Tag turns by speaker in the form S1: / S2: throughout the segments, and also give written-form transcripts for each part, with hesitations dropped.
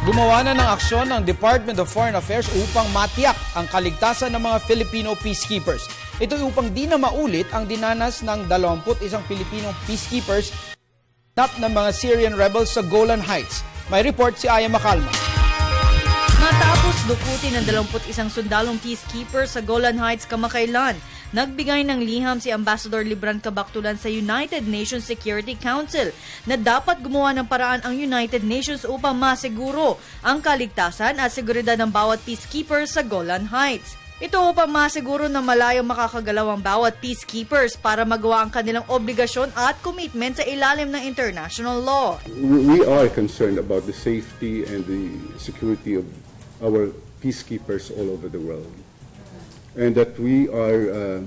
S1: Gumawa na ng aksyon ng Department of Foreign Affairs upang matiyak ang kaligtasan ng mga Filipino peacekeepers. Ito upang di na maulit ang dinanas ng 21 Pilipino peacekeepers ng mga Syrian rebels sa Golan Heights. May report si Aya Macalma.
S2: Matapos dukutin ng 21 sundalong peacekeeper sa Golan Heights kamakailan, nagbigay ng liham si Ambassador Libran Cabactulan sa United Nations Security Council na dapat gumawa ng paraan ang United Nations upang masiguro ang kaligtasan at seguridad ng bawat peacekeeper sa Golan Heights. Ito upang masiguro na malayong makakagalaw ang bawat peacekeepers para magawa ang kanilang obligasyon at commitment sa ilalim ng international law.
S3: We are concerned about the safety and the security of our peacekeepers all over the world, and that we are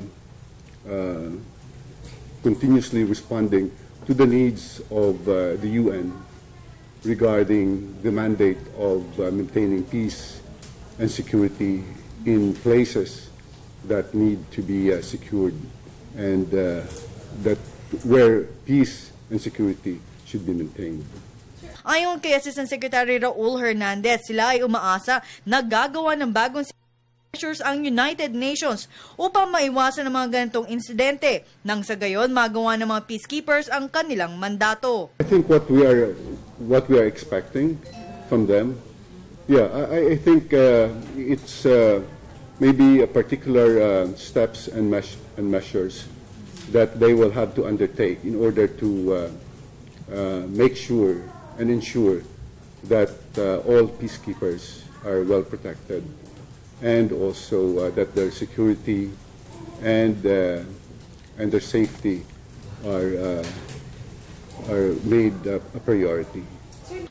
S3: continuously responding to the needs of the UN regarding the mandate of maintaining peace and security in places that need to be secured, and that where peace and security should be maintained.
S2: Ayon kay Assistant Secretary Raul Hernandez, sila ay umaasa na gagawa ng bagong measures ang United Nations upang maiwasan ang mga ganitong insidente nang sa gayon magawa ng mga peacekeepers ang kanilang mandato.
S3: I think what we are expecting from them, I think it's maybe a particular steps and measures that they will have to undertake in order to make sure and ensure that all peacekeepers are well protected, and also that their security and their safety are made a priority.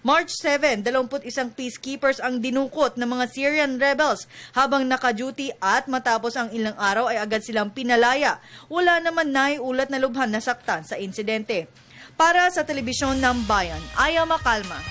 S2: March 7, 21 peacekeepers ang dinukot ng mga Syrian rebels habang naka-duty at matapos ang ilang araw ay agad silang pinalaya. Wala naman naiulat na lubhan na saktan sa insidente. Para sa Telebisyon ng Bayan, Aya Macalma.